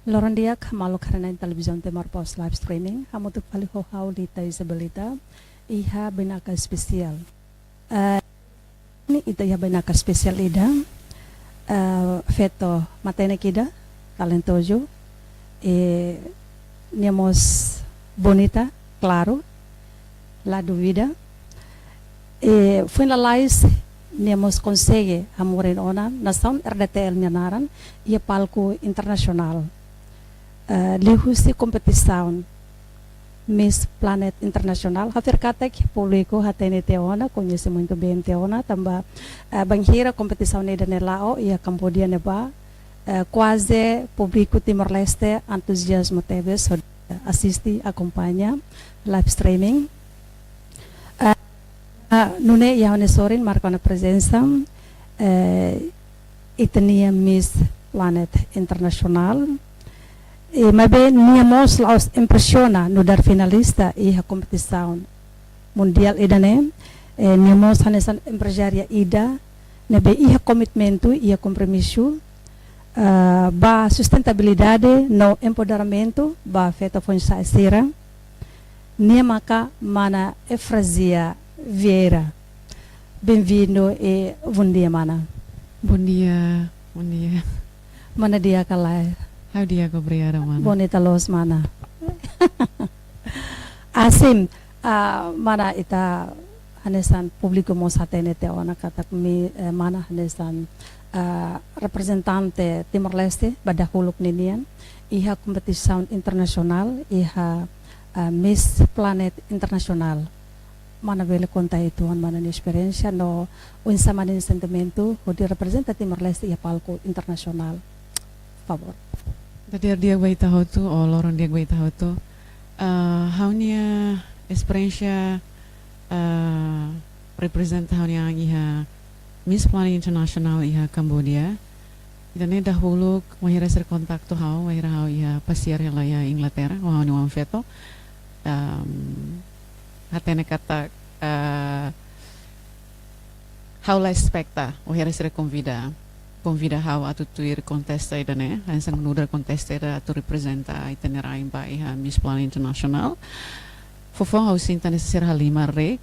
Loran dia malu karena televisão temar pos live streaming, hamu tu pali ho di Isabelita, iha benaka spesial. Ini ita iha benaka spesial ida, feto matene kida, talentoso, niamos bonita, claro, la duvida, foi na lais niamos consegue amorin ona na sound RDTL nyanaran ia palco internasional. Lihusi kompetisaun Miss Planet Internasional haver katek público hatene teona conhece muito bem teona tamba banghira kompetisaun ida nelao ia Cambodia neba quase público Timor Leste entusiasmo teve so assiste acompanha live streaming nune ia sorin marca na presença itania Miss Planet Internasional. Mas bem, niamos laos impressiona no dar finalista e a competição mundial ida né, niamos hanesan empresária ida, nebe ia komitmentu ia compromisso, ba sustentabilidade no empoderamento ba feta fonsa sera, niamaka mana Efrazia Vieira. Bem-vindo e bom dia mana. Bom dia, bom dia. Mana dia kalai. How dia Gabriela mana? Bonita los mana. Asim mana ita hanesan publiko mo sa tenete ona katak mi mana hanesan representante Timor Leste pada huluk ninian iha kompetisi internasional iha Miss Planet Internasional. Mana bele konta itu mana ni experiência no unsa mana ni sentimento ho di representa Timor Leste iha palco internasional. Favor. Tadi dia gue tahu tu, lorong dia gue tahu tu, haunya experiência representa haunya iha Miss Planet International iha Cambodia. Dan ini dahulu mahira ser kontak tu mahira hau iha pasiar hela iha Inglaterra, haunya wan feto. Hatene kata hau la expecta, mahira ser convida hau atu tuir contesta ida né, hansang nudar contesta ida atu representa itinerai ba iha Miss Planet International. Fofo hau sinta necesar halima re,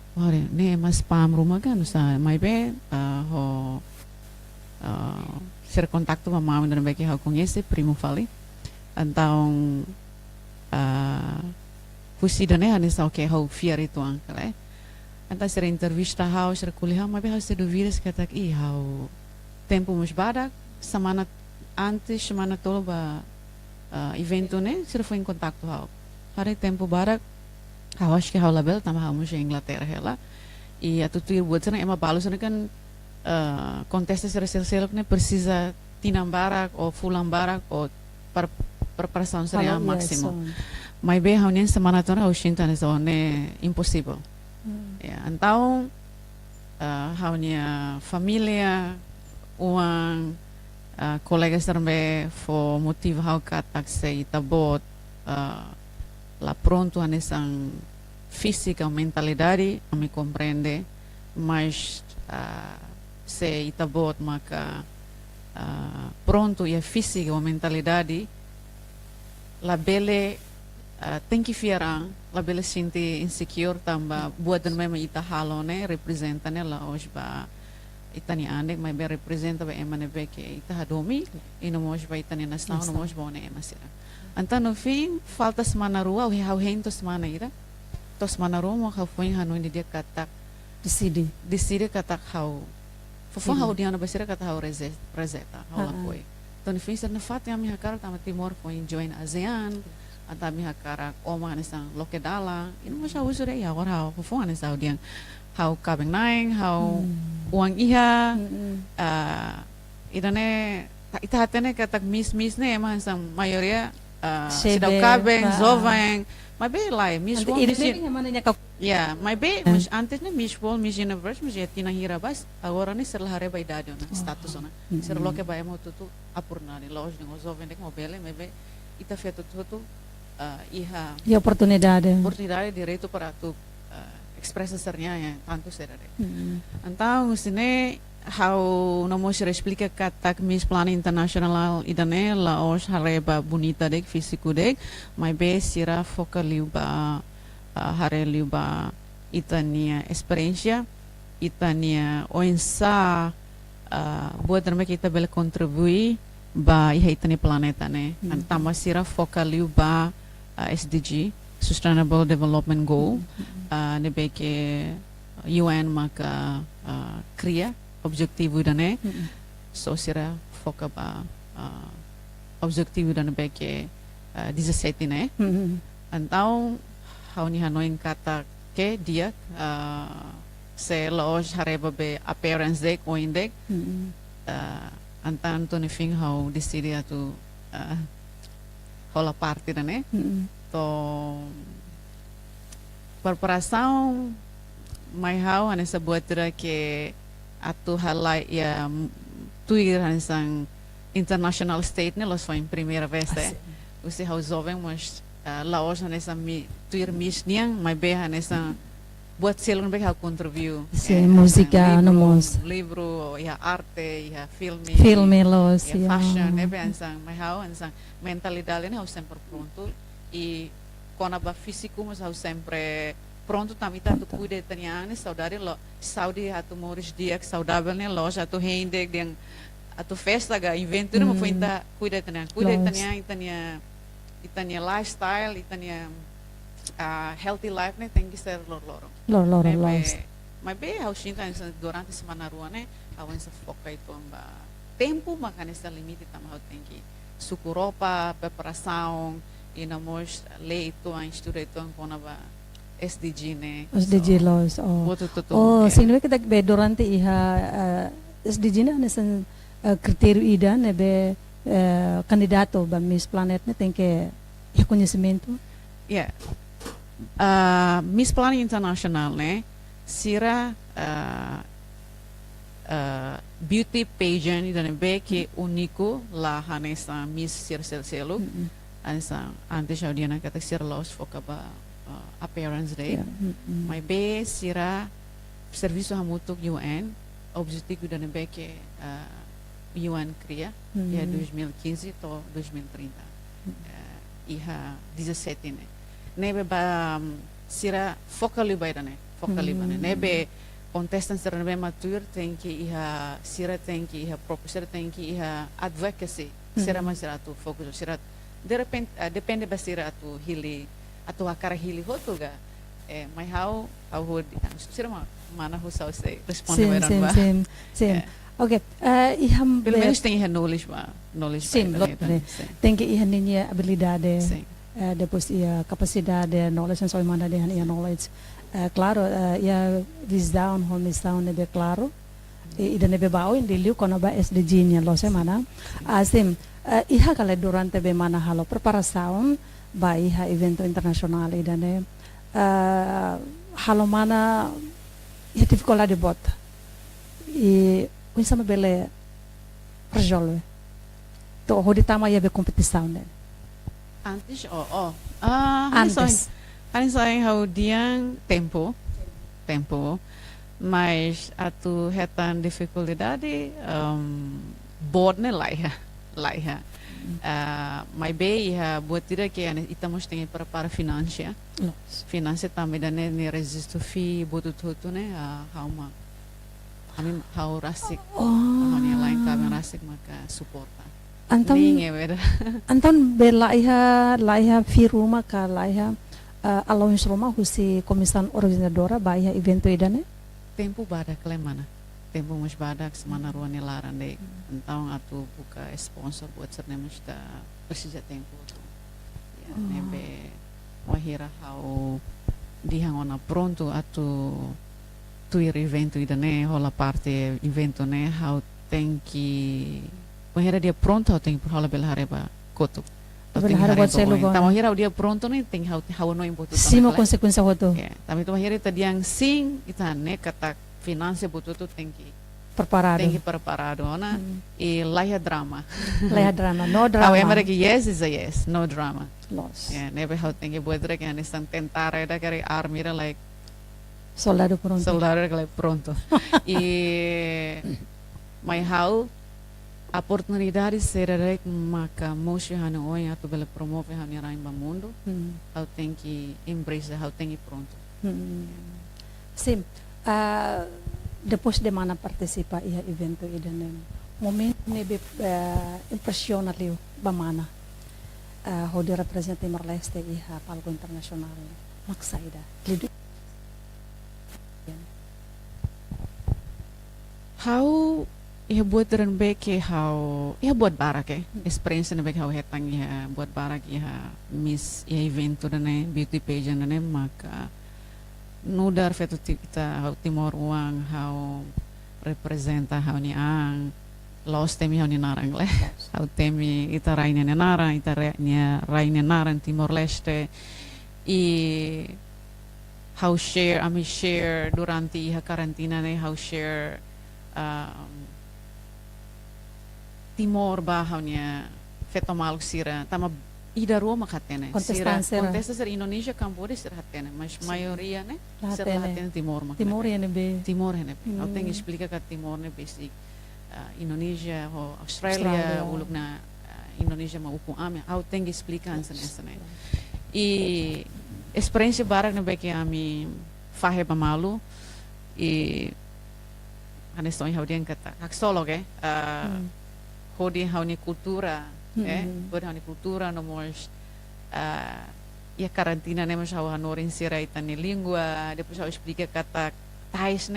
ne mas pam rumah kan usa mai be ho ser kontakto ma mama dan beki hau conhece primo fali. Então fusi dane hanisa okay hau fiar itu angkale. Então ser entrevista hau ser kuliah mai be hau ser duvidas katak I hau tempo mas badak semana antes semana todo ba evento né se foi em contato hau hari tempo badak hau acho que hau label tambah hau mus Inglaterra hela e a tutu buat sana ema balu sana kan contesta selok né precisa tinam barak ou fulan barak ou preparação seria máximo mas bem hau nem semana toda hau shinta né impossível então hau nia família uang colegas também for motivo hau katak se itabot la pronto anesan física mentalidade a me compreende mas se itabot maka pronto e física ou mentalidade la bele tem que fiaran la bele sinti insecure tamba buat dan memang ita halo ne representa ne la hoje ba itani andek mai be representa ba emane be ke ita hadomi ino mos ba itani nasna no mos bone emasira anta no fim falta semana rua o hau hento semana ira to semana rua mo hau foi hanu dia katak decide katak hau fofo hau dia na basira katak hau rezeta hau la foi to no fim ser na fat ya mi hakara tama Timor foi join ASEAN anta mi hakara oma nesang lokedala ino mos hau usure ya war hau fofo nesau dia hau kabeng naing hau uang iha idane ita hatene katak miss ne emang sang mayoria sidau kabeng zoveng mas be lai miss world ya mas be antes ne miss world miss universe mas ya tina hira bas agora ne ser lahare ba idade na status ona ser loke ba emo tutu apurna ni loja ngo zoveng dek mobile mas be ita feto tutu iha oportunidade direito para tu expresa sernya ya tanto serare. Então sini how no mo sira explica katak mis plano internacional idane la os hareba bonita dek físico dek mai be sira foca liu ba hare liu ba itania experiência itania oinsa buat terme kita bela contribui ba iha itani planeta ne antama sira foca liu ba SDG Sustainable Development Goal ne be ke UN maka cria objetivo idane so sira foca ba objetivo idane be ke 17 ne então how ni hanoin kata ke dia se loos hareba be appearance dek o indek antan to ni fing how decide atu hola parte dane to preparação mai how anessa buatira que atu halai ya tuir hansang international state ne los foi em primeira vez você how jovem mas laos hanessa mi tuir mis niang mai be hanessa buat selon be how contribute música nomos livro ya arte ya filme los ya fashion nebe hansang mai how hansang mentalidade ne how sempre pronto e quando a físico mas how sempre pronto também tanto cuida tanya saudade lo saudi atu moris dia saudável né loja atu rende den atu festa ga evento não foi ainda cuida tanya lifestyle tanya healthy life né tem que ser loro mas bem how shinta durante semana rua né how essa foca itu amba tempo makanya essa limite também how tem que suku roupa preparação e namos leito a estudo itu quando SDG ne. SDG laws. Sino kita be durante iha SDG ne anesan kriterio ida ne be candidato ba Miss Planet ne tem que reconhecimento. Yeah. Miss Planet International ne sira beauty pageant ida ne be que único la hanesa Miss Selo. Ansa antes já dia na kata sira laws foca ba appearance day my be sira serviço hamutuk UN objetivo da nebe que UN cria ya 2015 to 2030 iha 17 ne nebe ba sira focal libane nebe contestant sira nebe matur tem que iha sira tem que iha proposal tem que iha advocacy sira mas sira tu fokus sira de repente depende ba sira tu hili atau akar hili hotu ga mai how sira mana ho sao se responde sim okay iham pelo menos tem knowledge sim tem que ihan ninya habilidade depois ia capacidade knowledge and so mana de ia knowledge claro ia visão homistão nebe claro e nebe bau in diliu kono ba SDG nya lo semana sim iha kala durante be mana halo preparação ba iha evento internasional idane halo mana ia tive cola de bota e sama bele resolve to hodi tama ia be competição né antes antes how diang tempo mas atu hetan dificuldade board ne laiha mai be iha buat tidak que estamos tem para finança também da ne resisto fi butuh tuh ne hauma kami hau rasik hani lain kami rasik maka suporta anton be laiha fi rumah ka laiha allowance rumah husi komisan organizadora ba iha evento idane tempo badak lemana tempo mas badak semana ruan laran de então atu buka sponsor buat sernemus da precisa tempo tu nebe wahira hau dihangona pronto atu tuir evento idane hola parte evento ne hau tem que wahira dia pronto hau tem hola bela hareba koto então wahira dia pronto ne tem hau no impotu simo konsekuensi hoto tapi tu wahira tadiang sing itane kata finança butuh tem que preparado ona e laiha drama no drama however que yes is a yes no drama loss never how tem que buat que ane tentar da kare army like soldado like pronto e Mas how oportunidades será que maka moshi hana oi atu bela promove hana rain ba mundo. How tem que embrace, how tem que pronto. Sim, depois de mana participa ia evento idan momento nebe impressiona liu ba mana ho de representa Timor-Leste iha palco internasional maksaida lidu How ia buat ren beke how ia buat barak experience na beke how hetang ia buat barak ia miss ia evento dane beauty pageant dane maka nudar fetu kita how Timor uang how representa how ni ang los temi how ni narang le how temi ita raine ni narang ita raine narang Timor Leste i how share ami share durante iha karantina ne how share Timor ba how nia feto maluk sira tama ida rua makatene contesta ser Indonesia Cambodia sira hatene mas maioria ne sira hatene Timor makatene Timor ene be Timor hene eu tenho explica que Timor ne basic Indonesia ho Australia uluk na Indonesia ma uku ame eu tenho explica ansa nessa ne e experiência barak ne beke ami fahe bamalu e anes tong haudien kata hak solo ke hodi hauni kultura hodi hauni kultura nomos ia karantina ne mas hau hanorin sira itani língua depois hau explica kata tais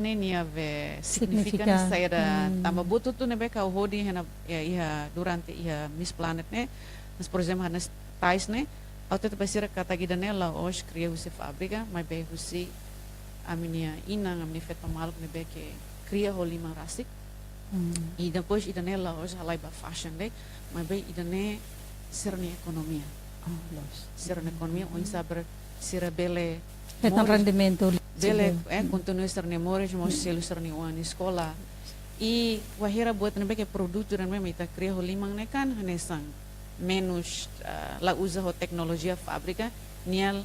ne nia ve significan saira tamba butu tu ne beka hodi hena ia durante ia Miss Planet ne mas por exemplo hanas tais ne au teta basira kata gidanela os cria husi fábrica mas be husi a minha inang a minha feta maluk ne beke cria ho lima rasik e depois idanela hoje halai ba fashion le mas be idane serni economia serni economia onde saber sira bele Então rendimento bele continua serni mores mos selu serni wan escola e wahira buat ne beke produto dan me ita cria ho limang ne kan hanesang menos la usa ho teknologia fábrica nia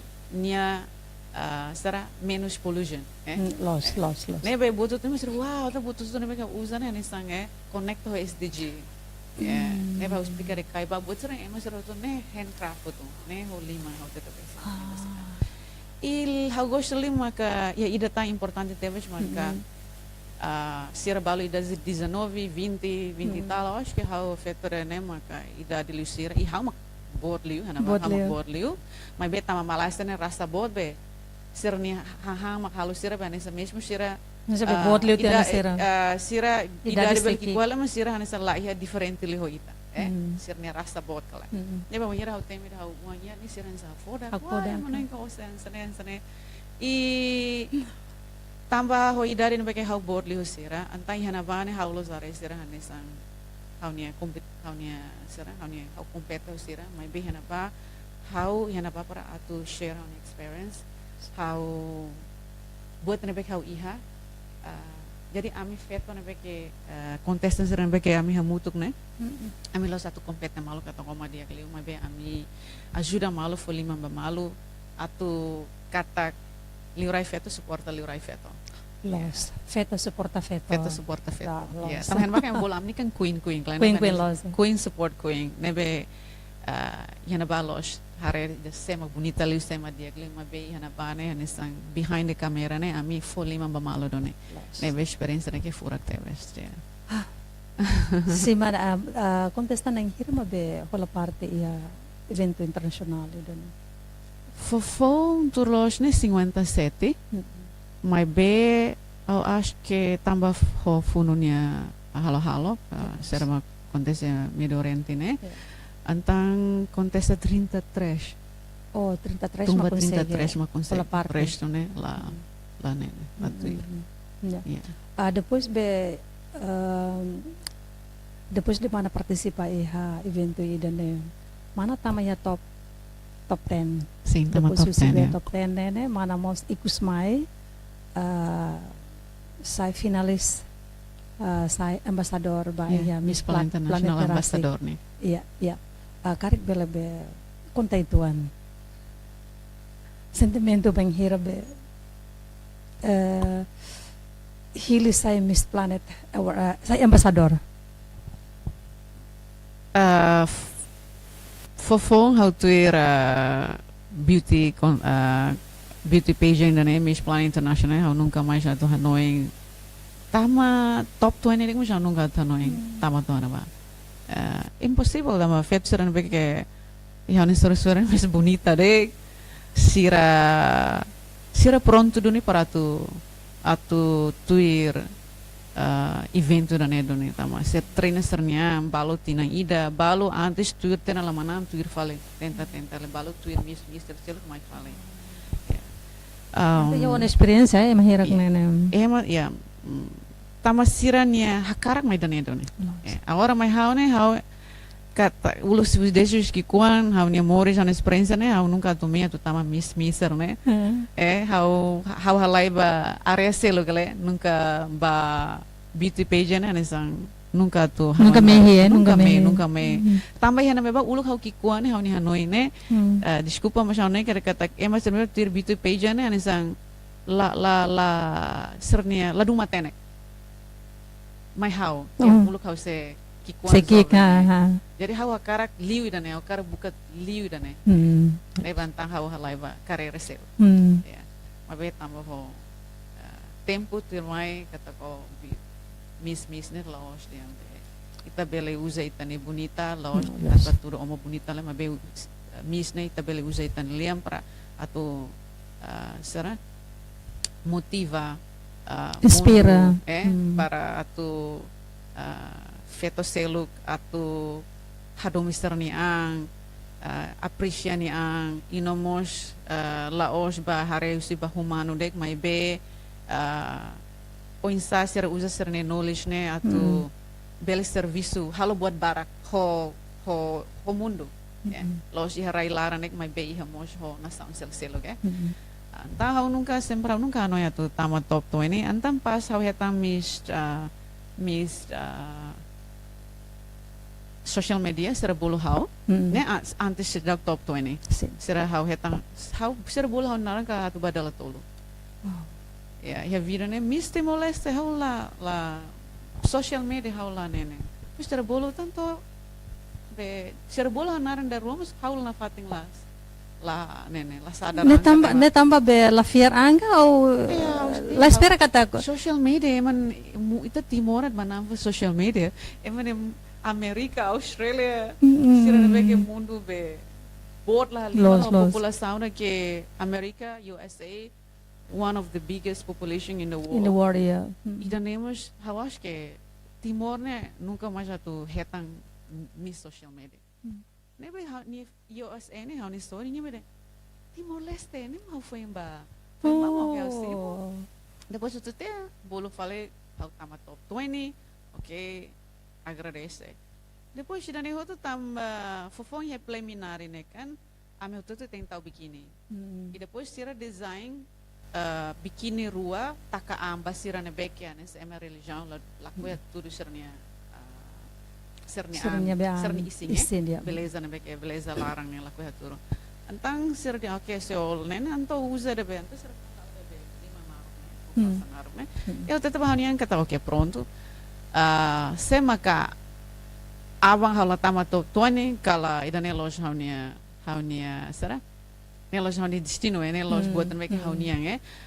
será menos pollution los ne be butuh tu mesir wow ta butuh tu ne be usa ne sang connect ho SDG ne ba explicar kai ba butuh ne mesir tu ne handcraft tu ne ho lima ho teta besa il how gosto lima ka ya ida tá importante teves maka sira balu ida 19 20 tal acho que how fetora ne maka ida de lucira e how mak board liu hana mak board liu mas be tama malasta ne rasta board be sira ni hahang makhalu sira ba nesa mesmo sira board liu tena sira sira ida de belki kuala mas sira hana sala ia diferente li ho ita sira ni rasta board kala ne ba mira how temi how wanya ni sira sa foda mana ko sene e tamba ho idari no beke how board liu sira antai hana bane how lo zare sira hana sang how nia sira how nia how compete sira mai be hana ba how hana ba para atu share on experience how buat nebek how iha jadi ami feto nebek contestant sira nebek ami hamutuk ne ami lo satu kompetna malu kata koma dia keliu mabe ami ajuda malu fo lima ba malu atu kata liurai feto suporta liurai feto los feto suporta feto ya sampai makan bola amni kan queen queen support queen nebe yana balos hare de sema bonita liu sema dia keliu mabe yana bane yana sang behind the camera ne ami fo lima ba malu done nebe experience ne ke furak teves ya sim mana contestan ang hirma be hola parte ia evento internasional done fofo turlos ne 57 mas be eu acho que tambah ho fununya halo serma acontece Medio Oriente né antang acontece 33 oh 33 tumba ma 33 ma consegue parte resto né lá né lá tu depois be depois de mana participa iha evento idane mana tamanya top 10 sim tama top 10 top 10 né mana mos ikus mai saya finalis saya ambasador ba ya Miss Planet Ambassador nih iya karik bela be kontaituan sentimento bang hira be Hili saya Miss Planet, saya ambassador. Fofong how to beauty pageant dan Miss Planet International how nunca mais já to Hanoi tama top 20 dik mo já nunca Hanoi tama to na ba impossible da ma fet seran porque ya ni sura mais bonita de sira pronto duni para tu tuir evento da nedoni tama se treina sernia balo tina ida balo antes tuir tena la manam tuir fale tenta le balo tuir mister mais fale Itu uma experiência, mahirap yeah. na. Ya tama sirania hakarak mai da nedoni agora mai hau kata ulus desejos que quan hau ni amores na experiência né hau nunca tomei tu tama mister né hau halaiba area selo gale nunca ba beauty page né nesang nunca me tambah yana meba uluk hau ki quan hau ni Hanoi né desculpa mas hau né kata mas termeu tir beauty page né nesang la sernia la duma tenek mai hau uluk hau se jadi hawa karak liu dan ya karak buka liu dan ya lebantang hawa halaiba karir sel ya mabe tambah ho tempo tirmai kata ko miss ne laos dia ita bele usa itani bonita laos kata turu omo bonita le mabe miss ne ita bele usa itani liam para atau sera motiva inspira para atau feto seluk atau hado mister ni ang aprecia ni ang inomos laos ba hare usi ba humano dek mai be o insa ser usa ser ne knowledge ne atau bel serviço halo buat barak ho mundo laos iharai lara nek mai be ihamos ho nasa sel seluk anta hau nunca sempre nunca no ya tu tama top 20 antam pas hau hetam miss social media será bolo hau né antes de top 20 será hau hetang hau será bolo hau narang ka tu badala tolo ya vida né Miss Timor Leste hau la social media hau la nene mas será bolo tanto be será bolo hau narang da rumos hau na fating la nene la sadar ne tamba be la fier anga ou la espera kata social media eman ita Timor manam social media eman Amerika, Australia, sira be ke mundo be board la população que Amerika, USA, one of the biggest population in the world. In the world, yeah. E danemos, eu acho que Timor né nunca mais já tu retang mi social media. Ne be ni USA ne ha ni story ni be Timor Leste ne mau foi emba. Foi mau que assim. Depois tu te bolo falei ao tama top 20, ok. Agradece. Depois da nego tu tambah fofong ya preliminar ini kan, ame tu tem tau bikini. E depois sira design bikini rua taka amba sira ne bekia ne se ema religião la kuya tudo sernia isinya beleza ne bekia beleza larang ne la kuya tudo. Antang sira dia okay so nen anto usa de be anto sira de be 5 marok ne. Eu tetap hanian kata okay pronto. Semaka abang hala tama top 20 kala idane loja haunia será ne loja haunia destino ne loja buatan mereka haunia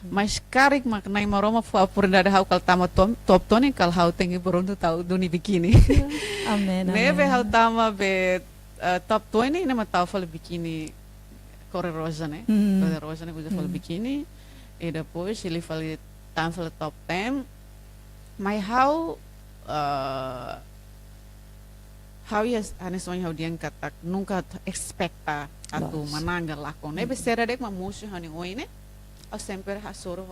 mas karik maknai maroma fu apur dada hau kal tama top 20 kal hau tengi boronto tau duni bikini amen ne be hau tama be top 20 ne matau fal bikini kore rosa ne usa fal bikini e depois ele fal tam fal top 10 mai hau how yes ane sonho how diang katak nunca expecta atu mananga lakon ebe sera dek ma musu hani oine au sempre hasoro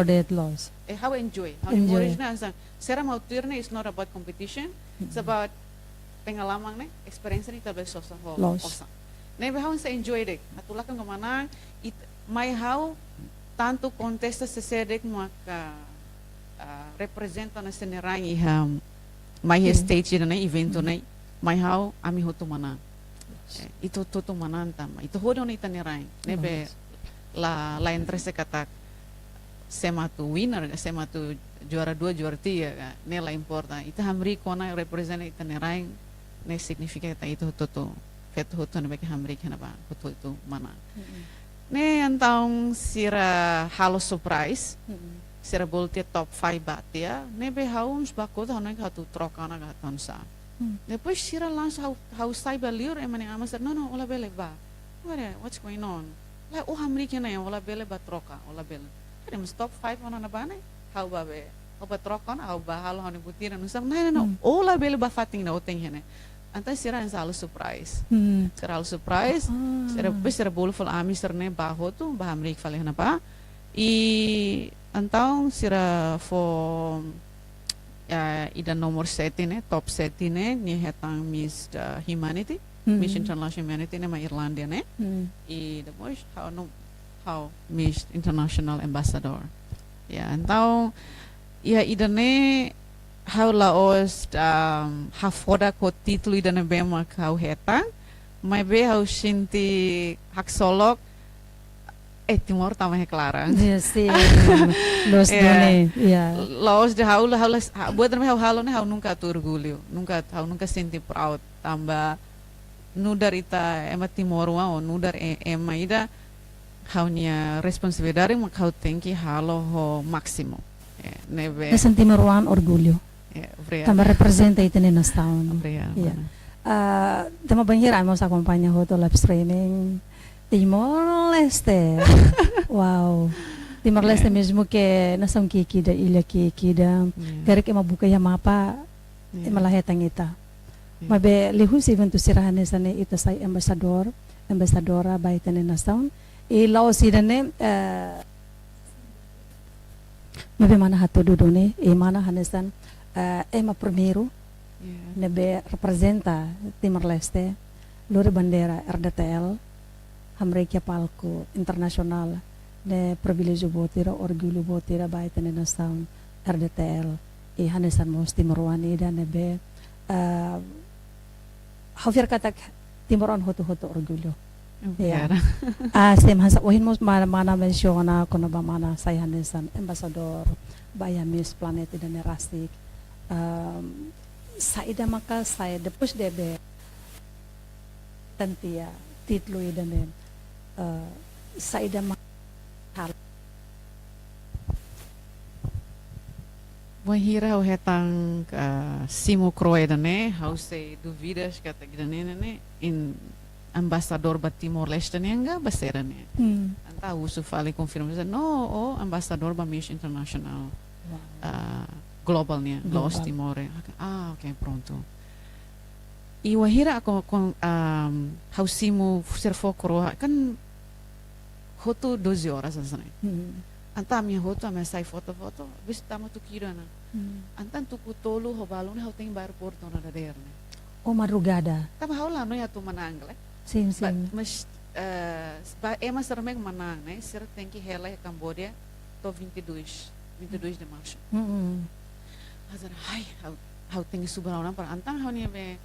de loss how enjoy original sera mau tirne is not about competition it's about pengalaman ne experience ni talvez sosa ho osa nebe how se enjoy dek atu lakon kamana mai how tanto contesta se sedek maka representa na senerang iham mai stage na evento na mai hau ami hotu mana itu toto mananta itu hodo ni tanerai nebe la interesse kata sema tu winner sema tu juara 2 juara 3 kan nela importa ita hamri kona represent ita neraing ne significa ita itu tutu fetu hutu ne beke hamri kana ba hutu itu mana ne antang sira halo surprise sira bolte top 5 batia ne be haums bakota honek hatu trokana gatonsa depois sira langsung how saiba liur emane amasar no ola bele ba what's going on la o hamri kana ola bele ba troka ola bele ada mas top 5 ona na bane how ba be o ba troka na how ba halo hone butira no sam no ola bele ba fating na oteng hene anta sira en halo surprise sira halo surprise sira bolo fal ami sirne ba hotu ba hamri fale na pa e então sira for ida nomor 7 né top 7 né ni hetang Miss Humanity Miss International Humanity né ma Irlandia né e depois how Miss International Ambassador então ida né how laos foda ko título ida né bema how hetang mas be how sinti haksolok Timor também é clara. Sim, los done, Los de haula buat também halo né hau nunca tu orgulho, nunca senti proud tamba nudar ita ema Timor wa nudar ema ida hau nia responsabilidade mak hau tenki halo ho máximo. Neve. Essa Timor wan orgulho. Também representa ita nas town. Tema banheira amos acompanha ho to live streaming. Timor-Leste. Wow. Timor-Leste mesmo que nasam kikida ilha kikida. Garek ema buka ya mapa malahetang ita. Mabe lihus even tu sirahan sane ita sai ambasadora baitane nasaun. E lao sidane mabe mana hatu dudone e mana hanesan ema primeiro nebe representa Timor-Leste lure bandera RDTL hamrekia palco internasional ne privilégio botira orgulho botira baitane nasaun RDTL e hanesan mos Timor-Wani dan nebe hafir katak Timoran hoto orgulho sem hansa ohin mos mana menciona kono ba mana saya hanesan ambassador baya Miss Planet dan Rastik saida maka saya depois debe tantia titlo dan saida mahal. Wahira o hetang Simo Croeda né, how se duvidas kata gidane né in ambassador ba Timor-Leste né enga basera né. Anta usu fale confirma no ambassador ba Miss International global né, Los Timor. Ok, pronto. E wahira ako com how Simo ser focro kan hoto 12 horas assim. Anta minha hoto me sai foto bis tamo tu kirana. Anta tu kutolo ho balon ho tem aeroporto na daerne. O madrugada. Tama haula no ya tu manang le. Sim. Mas ema sermeng manang né, ser tem que rela Cambodia to 22 de março. Hazar ai how tem subir na para antang how ni be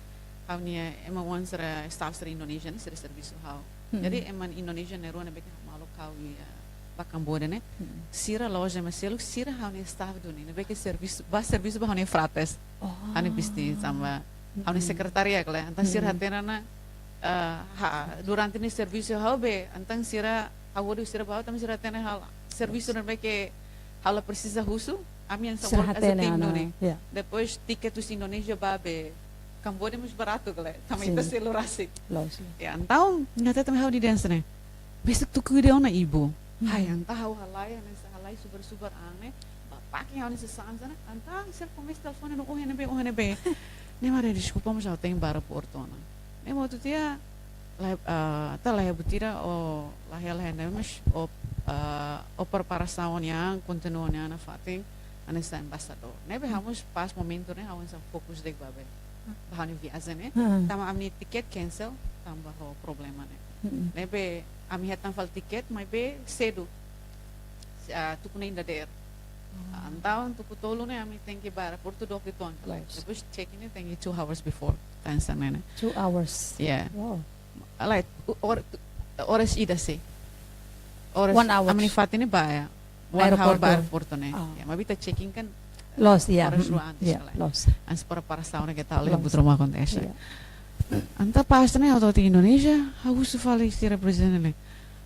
how ni ema wan ser staff ser Indonesia ser serviço how. Jadi eman Indonesia ne rona be malu kau ba Cambodia né. Sira loja mas selo sira how ni staff do ni be que serviço ba how ni frates. Ani business sama how ni sekretaria kale antang sira haterana durante ni serviço how be antang sira how sira ba tam sira tena hal serviço ne be que hala precisa husu amian sa work as a team no ne. Depois ticket to Indonesia ba be Cambodia mas barato kale também tá selo rasik. Então ngata também how di dance ne. Besok tu kuide ona ibu. Hai anta how halai halai super ane. Bapak yang ni sesan sana anta ser começa telefone no ONB. Ne mare desculpa mas já tem bara portona. Ne mo tu tia tá lá butira o lá né mas o preparação yang continua na fating anessa ambassador. Ne be vamos pas momento ne vamos fokus dek babe. Bahani viaja ne. Tama amni tiket cancel tambah ho problema ne. Ne be ami hetang fal tiket mai be cedo. Tu kuna inda der. Então tu kutolo ne ami tem que bara por tudo que tuan. Depois check in tem 2 hours before. Tansa ne. 2 hours. Yeah. Wow. Alright, horas ida se. 1 hour. Amni fatini ba 1 hour ba aeroporto ne. Yeah, mabita checking kan Los, ya. Para sua antes Ya, kala. los. Ans para sauna que tal Los. lebut rumah kontesa. Ya. Anta pasne auto di Indonesia, hau su fali stira presidente.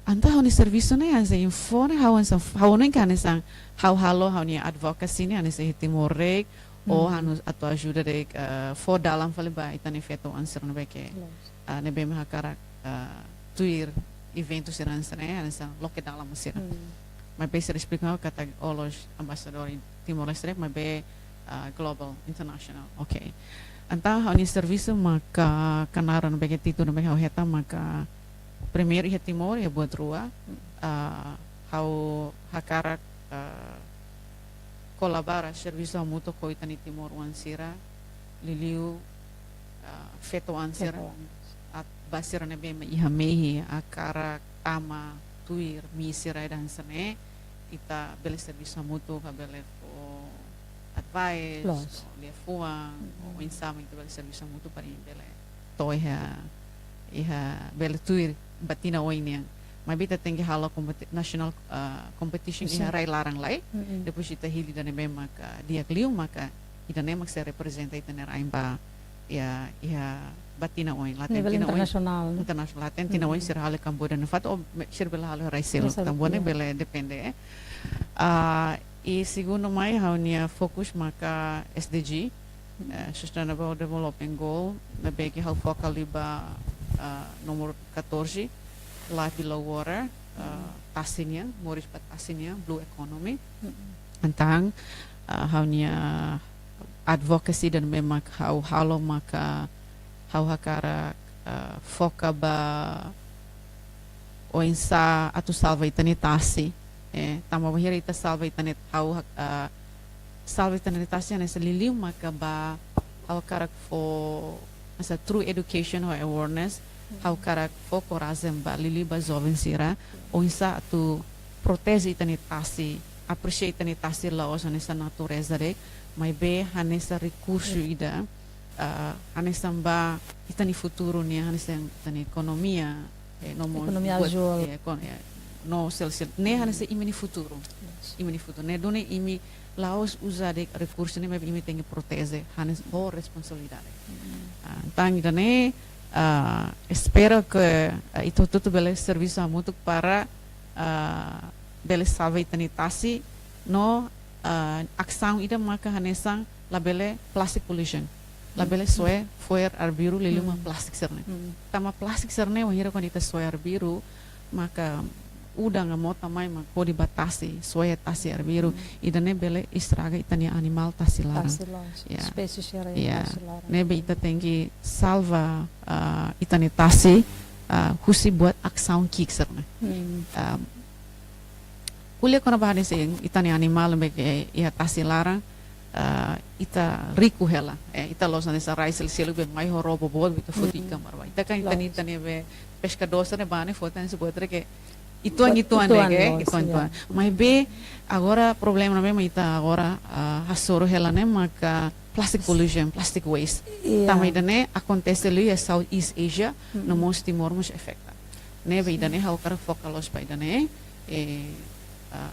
Anta hau ni serviço ne anse infone hau ansa hau no kan sang hau halo hau ni advocacy ne anse Timor Rek o hanu atau ajuda de for dalam fali ba itani feto anser no beke ne be mahakara tuir evento serança né ansa loke dalam mesir. Mas be ser explicar kata olos ambassador Timor Leste mas be global international. Okay. Anta hau ni serviço maka kanaran beke titu no beke hau heta maka primeiro ia Timor ia buat rua hau hakarak kolabara serviço mutuo ko itani Timor wansira liliu feto ansira at basira ne bema iha mehi akarak ama tuir misira dan sene ita bele serviço mutuo ka bele fo advice le fuang o insama ita bele serviço mutuo para bele to iha bele tuir batina oinian mas bita tem que halo national competition iha rai larang lai depois ita hili dan be maka dia kliu maka ita nemak se representa ita ner aimba ya iha batina oin laten Nível tina oin internacional. international laten tina oin sir hale Cambodia no fato sir bela hale rai sel tambone bele depende e segundo mai haunia fokus maka SDG Sustainable Development Goal na beki hau focal liba nomor 14 life below water tasinya moris pat tasinya blue economy tentang haunya advocacy dan memang hau halo maka hau hakara foca ba o insa atu salva itani tasi tama bahira ita salva itani hau salva itani tasi nessa liliu maka ba hau karak fo essa true education or awareness hau karak fo korazem ba lili ba jovem sira o insa atu protege itani tasi appreciate itani tasi laos nessa natureza rek mas be nessa recurso ida nessa ba itani futuro nia nessa itani economia Economia azul. no sel ne nessa imini futuro ne done imi laos usa de recurso ne imi tem que proteger nessa bo responsabilidade então ida ne espero que itu tudo bele serviço muito para bele salva itani tasi no aksang ida maka hanesang labele plastic pollution labele soe foer arbiru leluma plastic serne tama plastic serne wahira kon ita soe arbiru maka udang mo tamai mak ko dibatasi soe tasi arbiru ida ne bele istraga itani animal tasi larang Spesies ya nebe ita tengi salva itani tasi husi buat aksang kik serne kuliah kona bahane se itani animal beke ia tasi larang ita riku hela ita los nessa raisel selu be mai horobo bod bita foti kamar ita kan itani be pescador ne bane fotan se botre que ituan mas be agora problema mesmo ita agora hasoro hela ne maka plastic pollution plastic waste também dane acontece ali é Southeast Asia no Mos Timor mos afeta ne be dane hau kara focalos pa dane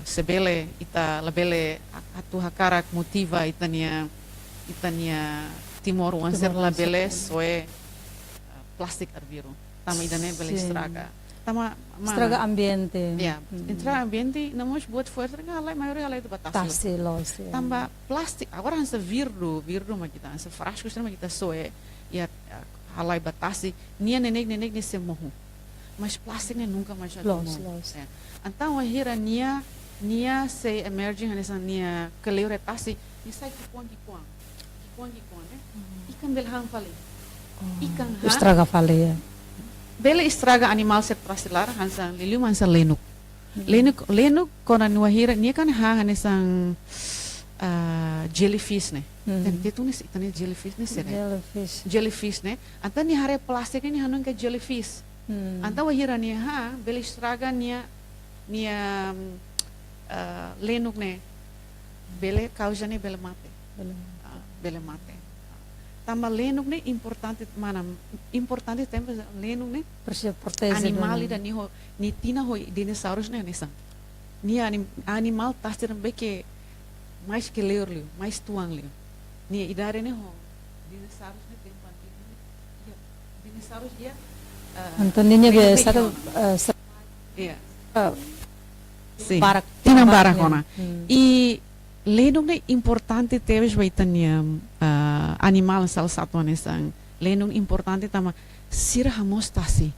sebele ita labele atu hakarak motiva itania Timor wanser labele soe plastic arbiru tama idane bele estraga tama estraga ambiente estraga ambiente namos buat fuerte galai maioria galai batasi tamba plastic agora hansa virdu ma kita hansa frasco ma kita soe ya halai batasi nia nenek nesse morro mas plastic ne nunca mais já então ahira nia se emerging nessa nia keleuretasi ni sai kikuan né ikan belhang fale ikan estraga fale bele estraga animal ser trasilar hansa liliu hansa lenuk kona nuahira nia kan ha nessa jellyfish ne itu nih itani jellyfish ne sere jellyfish ne anta ni hare plastik ni hanun ke jellyfish anta wahira nia ha bele estraga nia lenuk ne bele causa ne bele mate tamba lenuk ne importante tempo lenuk ne animal da ni tina ho dinosaurus ne nessa ni animal tasir beke mais que ler liu, mais tuang liu. Nia idare ne ho. Dinosaurus ne tempan ini. Ya, dinosaurus dia Antoninya be big satu iya. uh, Sim. barak Tinang barak barak ona. E lendong ne importante teves baitania animal salah satu anesang. Lendong importante tama sir hamos tasi.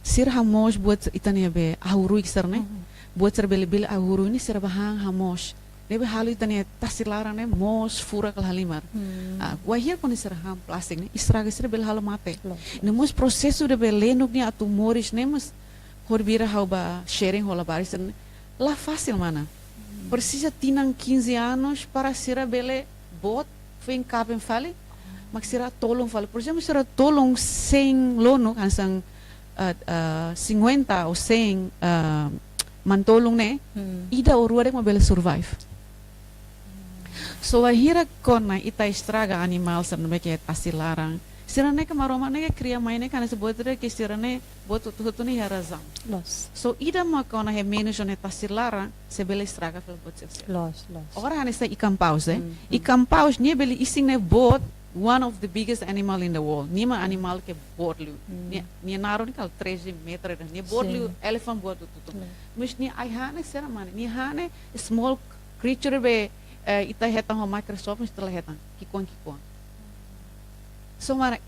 Sir hamos buat itania be ahuru ikserne. Buat serbele-bele ahuru ini sir bahang hamos. Debe halu itania tasi larang ne mos fura kal halimar. Wahir kon sir ham plastik ne istraga sir bel halu mate. Nemos processo de beleno ni atumores nemos horbira hauba sharing rola baris lá fácil mana. Precisa tinang 15 anos para ser bele bot vem capen fale, mas será tolong fale. Por exemplo, será tolong 100 lono kansang 50 ou 100 mantolong ne ida oruare mo bele survive. So ahira kona ita estraga animal sarna que asilarang. Sirane ka maroma ne cria maine kana se botre que sirane bot tutu ni harazam. Los. So ida ma kona he menos one tasilarang se bele estraga fel bot se. Los. Ora hanesta ikan paus Ikan paus nie bele ising ne bot one of the biggest animal in the world. Nima animal ke borlu. Ni naro ni kal 13 meter ni borlu elephant bot tutu. Mas ni ai hane sera mane ni hane small creature be ita hetang ho Microsoft setelah hetang kikuan. So maar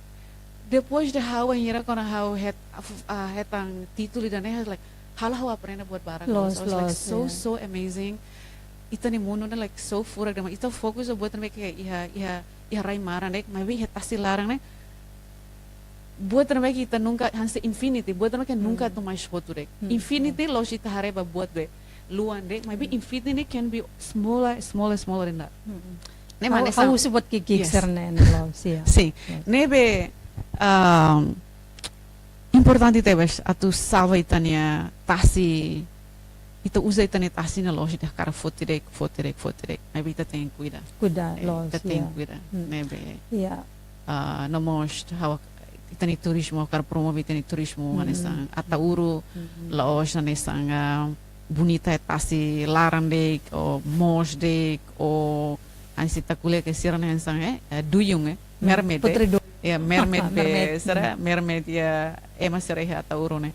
depois de hou en hier kon hou hetang título dan hij like hala hou aprenda buat barang. So it's like so amazing. Ita ni mundo na like so furak dama ita fokus buat mereka iha rai maran dek maybe hetasi larang ne buat mereka ita nunca hanse infinity buat mereka nunca tu mais foto dek. Infinity los ita hareba buat dek luan dek maybe infinity can be smaller than that. How sebut kikikser ne los ya. Sim. Nebe importante tebes atu salva itania tasi ita usa itania tasi na loja de cara fotirek. Maybe ita tem cuida. Los. Ita tem cuida. Nebe. Ya. No most how itani turismo cara promove itani turismo anesang atauru loja anesang bonita tasi larang dek o mos dek o ansi takule ke sirana anesang duyung mermaid. Ya mermaid be sera mermaid ya ema sereha atauru ne.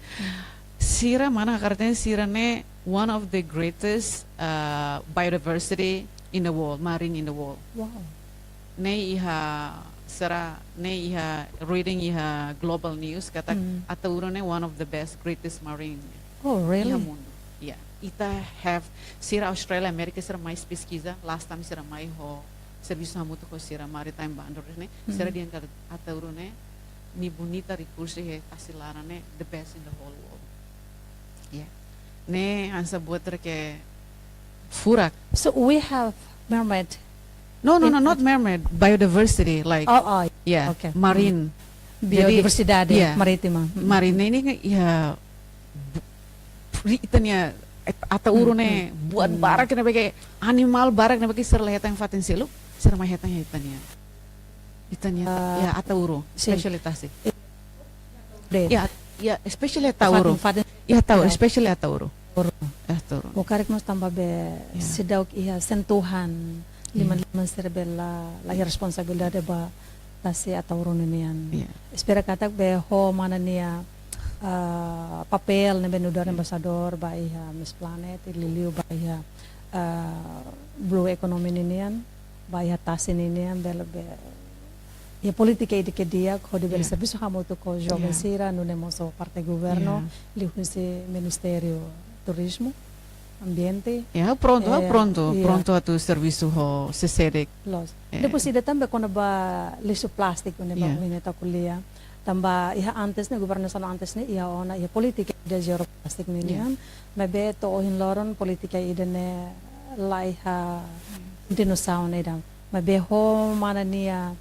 Sira mana karten sira ne one of the greatest biodiversity in the world, marine in the world. Wow. Ne iha sera ne iha reading iha global news kata atauru ne one of the best greatest marine. Oh really? Iha mundo. Yeah. Ita have sira Australia America sira mais pesquisa last time sira mai ho serviço hamuto ko sira maritime bandor ne sira dian kata atauru ne ni bonita recurso he asilara ne the best in the whole world. Yeah. Ne ansa buat ke furak. So we have mermaid. No, not mermaid. Biodiversity, like yeah, okay. Marine. Biodiversidade yeah, maritima. Marine ini ya itanya atauro ne buat barak na bagi animal barak na bagi serleheta yang fatin selu, serma heta itanya. Itanya ya atauro, specialitas. Ya, especially atauro. Ya tahu, especially atauro. Atauro. Bukarik mas tambah be sedauk ia sentuhan liman serbela la responsabilidade ba tasi atauro nenian. Espera katak be ho mana nia papel ne benudar ambassador ba ia Miss Planet liliu ba ia blue economy nenian ba ia tasi nenian bela be ya politika ide que dia kode bel serviço hamoto ko jovem sira no nemoso parte governo li hunse ministério turismo ambiente pronto a tu serviço ho sesere depois ida também quando ba lixo plástico ne ba mineta kuliah tamba iha antes ne governo sana antes ne iha ona iha politika ide zero plastic ninian mebe to ohin loron politika ide ne laiha dinosaur ne dam mebe ho mana nia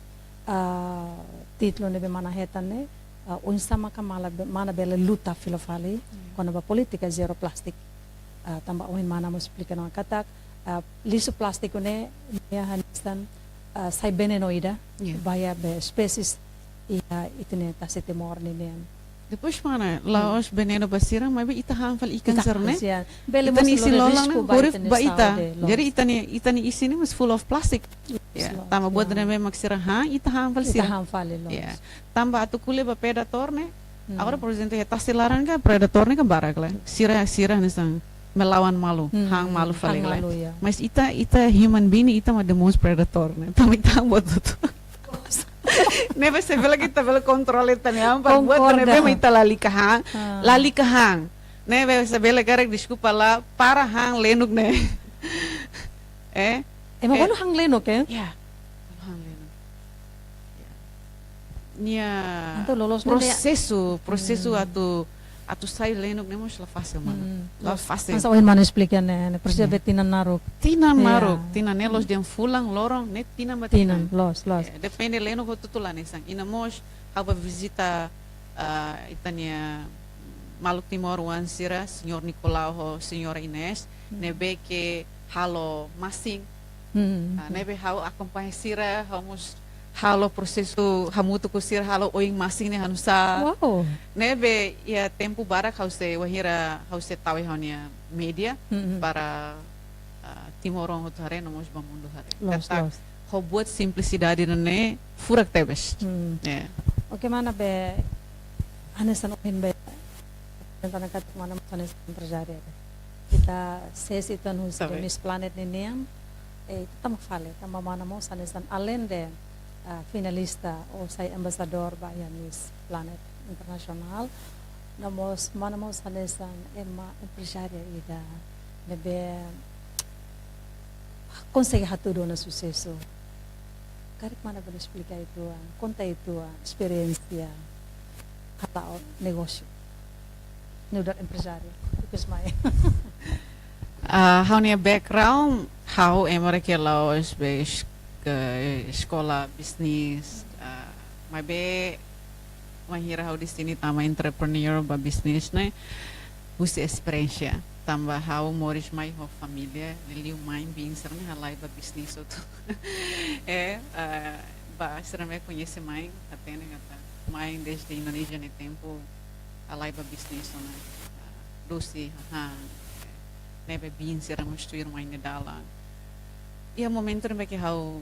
título nebe mana hetan ne unsa maka mana bela luta filofali kono ba politika zero plastic tamba ohin mana mo explica no katak liso plastic ne ya hanistan sai benenoida baya be species ia itine tasite morni ne Depois mana Laos beneno basira maybe ita hanfal ikan serne. Siya. Bele Ita mas ni isi lore lolang risco na ba gorif ita ni ba ita. Saudi, los. Jadi ita ni isi ni was full of plastic. Ya, Los, tama buat yeah. na magsira ha ita hanfal Ita sira. hanfali los. Ya. Tamba atu kule ba predator ne. Agora por exemplo ya tasilaran ka predator ne ka barak la. Sira nisang melawan malu, hang malu Hang fale la. malu, ya. Mas ita human being ita ma the most predator ne. Tama ita buat tu. Nebe se vela kita vela kontrole tani ampa buat Concorda. nebe ma ita lali ka hang. Ah. Lali ka hang. Nebe se vela garek desculpa lá para hang lenuk ne. Emang walu hang leno ke? Ya. Hang lenuk. Nia Anto lolos na dia. prosesu atu sai lenuk ne mos la fácil mana. La fácil. Masa ohin mana explican ne persiabe tinan naruk. Tina Yeah. maruk, tina nelos diam fulang lorong ne tina Tinan, batinan. los. Depende lenuk ho tutulan sang. Ina mos haba visita itania Maluk Timor wan sira Senhor Nicolau ho Senhora Inês nebe que halo masing nebe hau acompanha sira vamos halo processo hamutu ku sira halo oing masing ne hanusa Wow. nebe ya tempo barak hause wahira hause tawe haunia media para Timorong hotare nomos bamundo hare Los. ho buat simplicidade ne furak tebes ya Oke mana be anesan ohin be tentang kat mana anesan terjadi. Kita sesi tan hus Sabe. Miss Planet niniam kita mafale tama mana mo sanesan além de finalista ou sai embaixador ba ya Miss Planet Internacional namos mana mo sanesan ema empresária ida nebe consegue hatudo na sucesso. Karik mana boleh explicar itu, conta itu, experiência, atau negócio. Nudar empresário, itu semai. Hau nia background, hau emore ke laos be ke sekolah bisnis, mas be mahira hau di sini tama entrepreneur ba bisnis ne, busi experiência. Tambah hau moris mai ho família, liu mai bing serne halai ba bisnis itu. Ba serme conhece mai, até ne kata mai desde Indonesia ne tempo alai ba bisnis ona. Dosi, nebe bin será mistuir mai ne dala. Ia momento ne que hau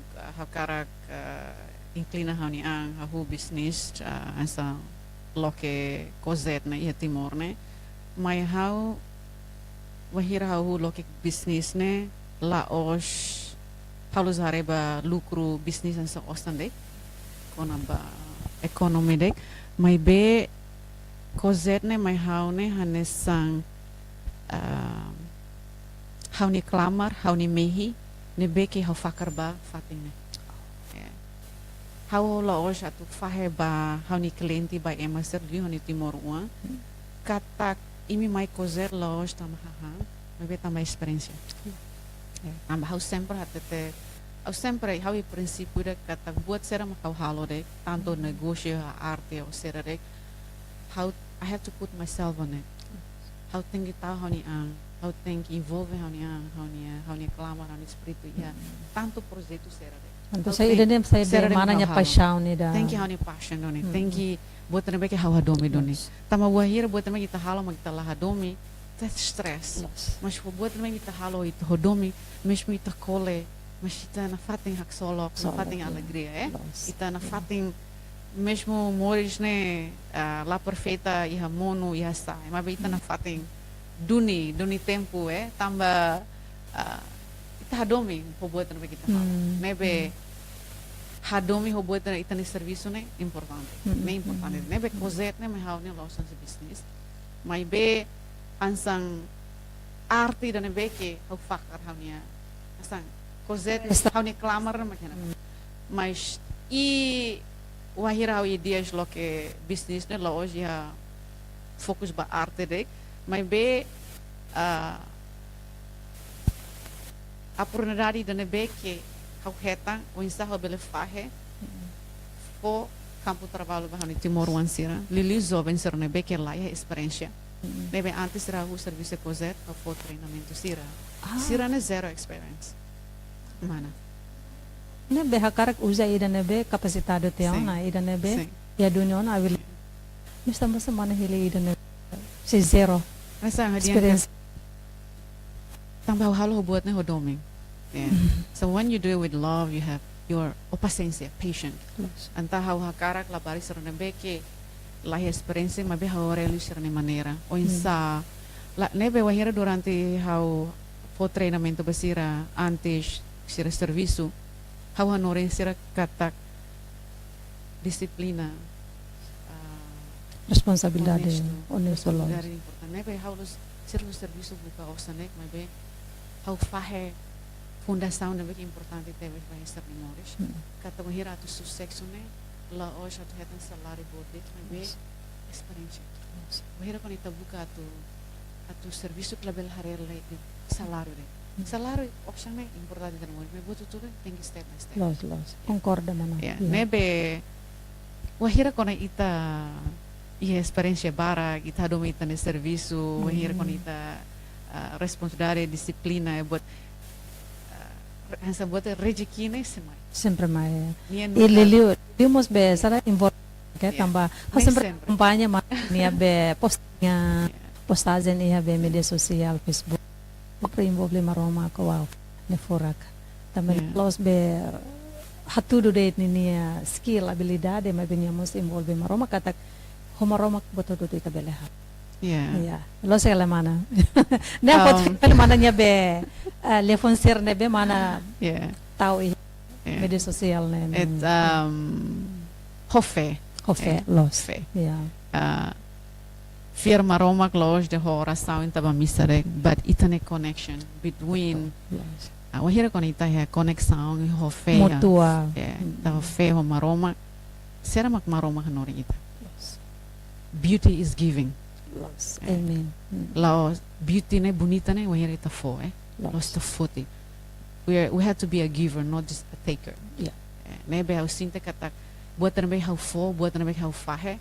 karak inclina hau ni ang hau business asa loke kozet ne ia Timor ne. Mai hau wahira hau loke business ne Laos Paulus hareba lucru business asa ostande kona ba ekonomi dek mai be kozet ne mai hau ne hanesang hau ni klamar hau ni mehi ne beke hau fakar ba fating ne hau Laos atu fahe ba hau ni klienti ba emaster di hau ni Timor ua katak imi mai kozet Laos tamahaha mai be tambah experiência tambah hau sempre hatete au sempre hau i princípio de katak buat sera makau halo de tanto negócio a arte ou sera de how I have to put myself on it. How tinggi tahu how ni ang, how tinggi involve how ni ang, how ni kelama, how ni espiritu ya. Tanto projeto sera de. Anto saya ida nem saya Sera de de mana nya makau paixão ni da. Tinggi how ni passion doni, tinggi buat na beke how hadomi doni. Tama wahir buat na kita halo magita lah hadomi, that's stress. Mas buat na kita halo itu hadomi, mesmo ita kole, mas ita na fating haksolok, na fating alegria, ita na fating mesmo mores ne la perfeita iha mono iha sai mas ita na fating duni tempo tamba ita hadomi hobuat na kita nebe hadomi hobuat na ita ni serviço ne importante nebe kozet ne mai hau ne lausan se business mai be ansang arte da nebe ke hau fakar hau nia ansang kozet hau ni klamar makena mas wahira hau ideias lo que business ne lo hoje ha fokus ba arte dek mas be a oportunidade de nebe que hau hetang o ensaio bele fahe fo campo trabalho ba ni Timor wan sira lili jovem ser nebe que lá é experiência nebe antes era o serviço kozet ou fo treinamento sira sira ne zero experience mana Nebe hakarak usa ida nebe kapasitado tiao na ida nebe ya dunia na will Estamos semana hili dan si zero Nasa hadiah experience. tambah halo buatnya ho doming. Yeah. So when you do it with love, you have your paciência, patient. Anta hau hakarak la bari serna beke la experiência mas be hau relu serna maneira. O insa la nebe wahira durante hau fo treinamento basira antes sira serviço hau hanore sira katak disiplina Responsabilidade, honesto los. Very important. Nebe hau los sira los serviço buka osanek mas be hau fahe fundação é muito importante ter para essa memória. Cada um hira tu sucesso né, lá hoje tu tem salário bode, mas bem experiência. O hira quando tu buka tu serviço que label hari lagi salário deh. Salário option né importante ter memória, mas butuh tuh tem que step by step. Los. Concorda mana. Yeah. Nebe, o hira quando ita ia experiência bara, ita domi ita ne serviço, o hira quando ita responsabilidade, disciplina, buat Hansa buat rezeki nih semai. Sempre mais. Nia E Liliu, vimos be sara involve que Yeah. tambah. Nem Sempre sempre. kampanye nia be postagem ia be media sosial Facebook. Sempre envolve maroma ko wow. Ne forak. Também Yeah. los be hatudo de nia skill habilidade mas venhamos envolve maroma katak homaroma boto do ita beleha. Yeah. Iya, lo segala mana. Ne pot mana nya be telefon ser ne be mana Yeah. tahu Yeah. media sosial ne. It hofe. Kofe los. Fe. Ja. Firma Roma close de oração então ba misare, but itane connection between Los. o hira kon ita ha conexão e hofe. Mutua. Yeah. Ta fe ho maroma. Será mak maroma hanori ita. Los. Beauty is giving. Los. Amen. Lao beauty ne bonita ne o hira ita fo Los. Lost the footing. We have to be a giver, not just a taker. Yeah. Nebe hau sinta katak buat nebe hau fo, buat nebe hau fahe.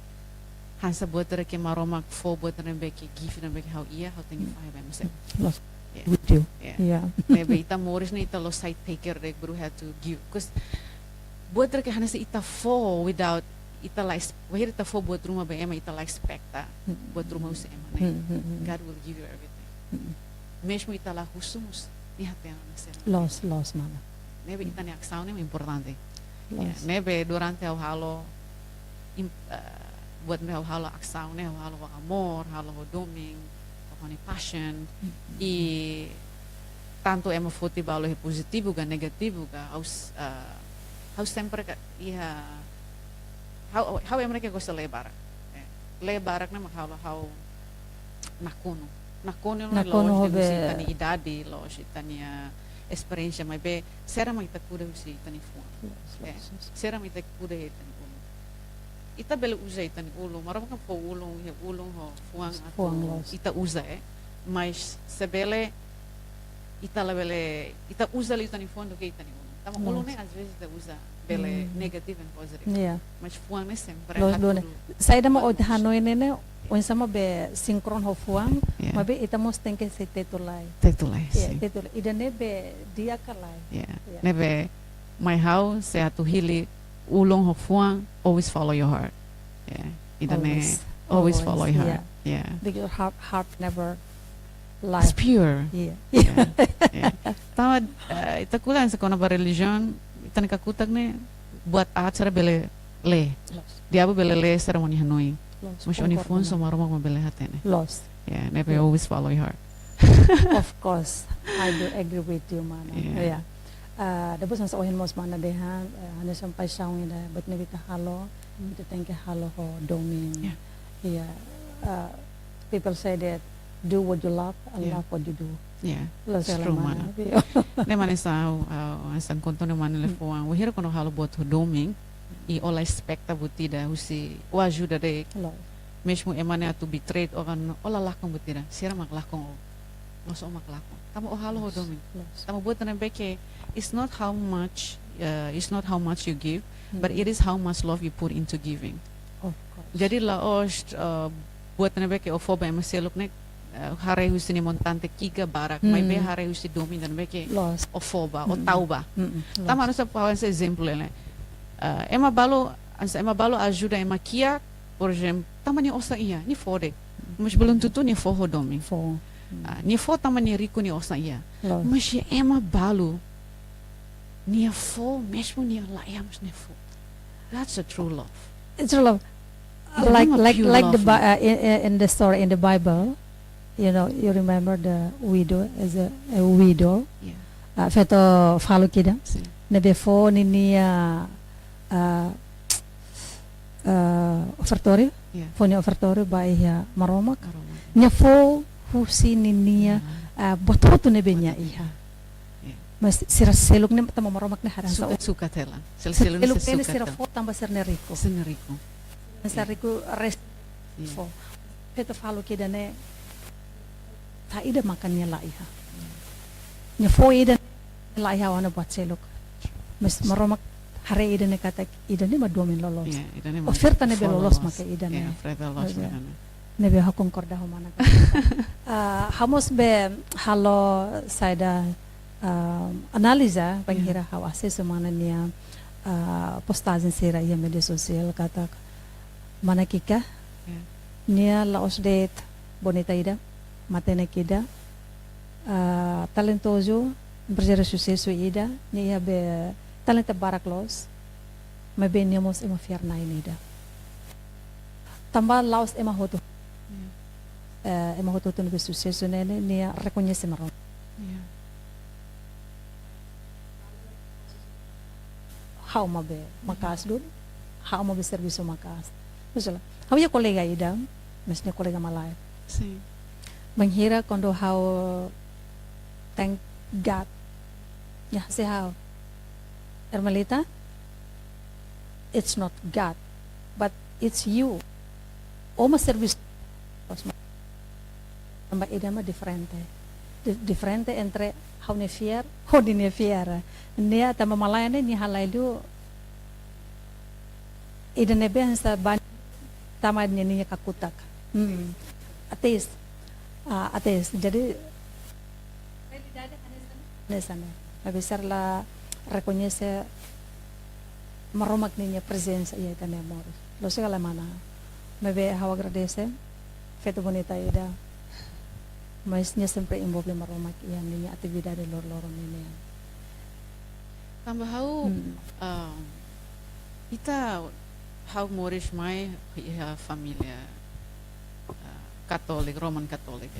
Hansa buat nebe maromak fo, buat nebe ke give nebe hau iya, hau tengi fahe ba mase. Los. Yeah. With you. Yeah. Yeah. Nebe ita moris ne ita lo side taker dek bro have to give. Cause buat nebe hansa ita fo without ita la wahir ita fo buat rumah ba ema ita la expecta buat rumah us ema ne. God will give you everything. Mesmo ita la husumus ni hati mase. Los mana. Nebe ita ni aksau ne importante. Los. Yeah, nebe durante o halo buat me o halo aksau ne o halo amor, halo doming, o hani passion e tanto ema foti balo he positivo ga negativo ga how sempre ka iha how ema ke gosta lebarak lebarak na mahalo how nakuno na Nakuno lo hobe. tani idade lo tani experiência mas be será mais takuda usi tani fu Los. será mais takuda he tani ulo ita bele usa tani ulo maram kan po ulo he ulo ho fuang Fuang ato los. ita usa mas sebele ita la bele ita usa li tani fuang do que tani ulo tama ulo Los. ne às vezes ita usa bele negative and positive Yeah. mas fuang ne sempre Los hatu- done. Saya dah mau od Hanoi nene, on sama be sinkron ho fuang, Yeah. mabe ita mos tengke se tetulai. Tetulai, Yeah, sim. tetulai. Ida nebe dia kalai. Yeah. Yeah. Nebe my house se atu hili ulong ho fuang always follow your heart. Yeah. Ida ne always follow your heart. Yeah. Because heart never It's lie. pure. Yeah. Yeah. Yeah. Tama ita kulan sa kona ba religion ita nakakutak ne buat acara bele le. Los. Diabo bele le seremoni Hanoi. Los. Mas oni fun so Concordo, maroma bele hatene. man. Los. Yeah. Nebe Yeah. always follow your heart. Of course, I do agree with you, man. Yeah. Dabos sa ohin mos mana dehan, ano sampai saung ida, but nabita halo, ito tengke halo ho doming. Yeah. Yeah. People say that do what you love and Yeah. love what you do. Yeah. Lo It's segala true, mana. Ne mane sa ang konto ne mane le fuang. O hira kono halo bot ho doming e ola expecta butida husi o ajuda de Lo. mesmo emane atu betrayed o kan ola lakong butida. Sira mak lakong o. Moso mak lakong. Tamo o halo ho doming. Los. Tamo buat na beke it's not how much you give, but it is how much love you put into giving. Of course. Jadi la os buat na beke o foba emaselok ne hare husi ni montante kiga barak, may be hare husi domin dan beke Los. o foba o tauba. Los. Tama no sa pawan sa exemplo ne. Ema balo ajuda ema kia por exemplo, tamanho osa iya, ni fode. Mas belum tentu ni fo hodomi. For. Ni fo tamanho rico ni osa iya. Los. Mas je ema balu. Ni fo, mesmo ni la iya mas ni fo. That's a true love. It's love. It's Like not pure like the love. in the story in the Bible, you know, you remember the widow as a widow. Yeah. Feto falo kida. Sim. Nebe fo ninia offertorio. Yeah. Fo ni offertorio ba iha maromak. Karoma. Nya fo husi ninia bototo nebe nya iha. Yeah. Mas sira seluk ni tamo maromak ni haran sa. Suka tela. Sel ni Seluk se ni suka sira tela. fo tamba ser rico. Senerico. Sa rico rest Yeah. fo. Feto falo kida ne ta ida makan nya la iha. Nya fo ida la iha wana buat seluk. Mas maromak hare ida ne kata ida ne madomin lolos. Yeah, ida ni Oferta ne be fo lolos maka ida ne. Yeah, freda los Yeah. na. Nebe ha concorda ho mana. Hamos be halo saida analisa panghira hawase semana nia postagem sera ia media sosial kata mana kika Yeah. nia laos det bonita ida matene kida talentoso empresário sucesso ida nia be talenta baraklos mas bem niamos ema fierna ida tambah laos ema hoto ema hoto tu be sucesso nene nia reconhece marom Yeah. how mabe makas dun how mabe serviço makas misalnya how ya kolega ida mesnya kolega malay Sim. menghira quando how thank God ya say how Ermelita it's not God but it's you oma serviço tambah ida ma diferente entre how ne fier how di ne fier nia tama malaya ne ni halailu ida ne ben sa ban tama ni kakutak ateis jadi sana besar la reconoce maromak niña presencia y tenemos lo sé alemana me ve how agradece feto bonita ida mas niya sempre involved maromak yan niya aktividad de lor niya Tambah hau ita hau moris mai ia família Katolik, Roman Katolik.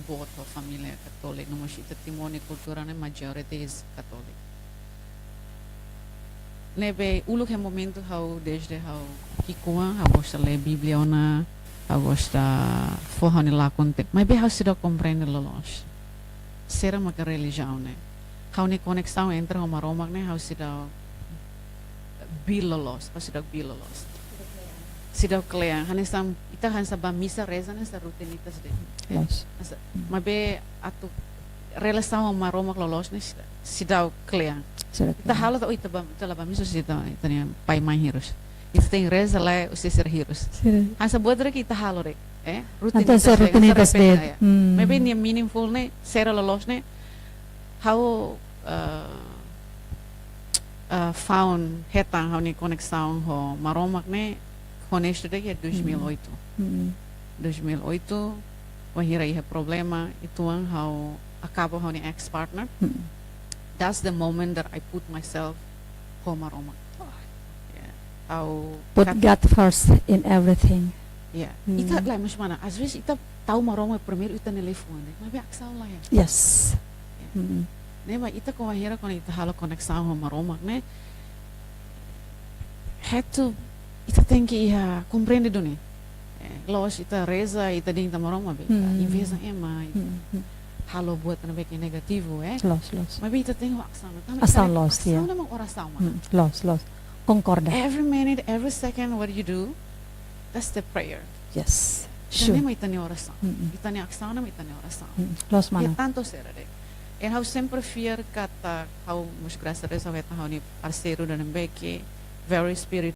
Boto família Katolik, no mas ita timone kultura ne majority is Katolik. Nebe uluk é momento hau desde hau kikua hau gosta ler Bíblia ona hau gosta forra ne lá contek. Mas be hau se dá compreende lolos. Será uma religião né. Hau ne conexão entre uma romak ne hau se dá bilolos, hau se dá bilolos. Se dá clear, hanesam ita hansa ba misa reza ne sa rutinitas de. yes Mas be atu relação uma romak lolos ne se dá clear. Ita hala ta ita ba misa se ita ne pai mãe hirus. Ita tem reza lá os ser hirus. Hansa bodre que ita halo rek, rutinitas de Maybe ni meaningful ne sera lolos ne how found hetang how ni conexão ho maromak ne honesto de 2008. 2008 wahira ia problema ituang how acaba how ni ex partner. That's the moment that I put myself ho maromak. Yeah. How put God first in everything yeah. Ita lai mas mana às vezes ita tahu maromak primeiro ita telefone. Mas be aksau lá ya. yes Ne ma ita ko wahira kon ita halo conexão ho maromak ne had to ita tem que ia compreender do ne los ita reza ita ding maromak be invesa ema halo buat na be que negativo los mas be ita tem ho aksau Aksau los, yeah. aksau na mang oração los concorda every minute every second what you do that's the prayer yes sure sure ma ita ni oração ita ni aksau na ita ni oração los e mana tanto será de en hou sempre fier kata hou mus graças a Deus hou het hou ni parceiro dan beke very spiritual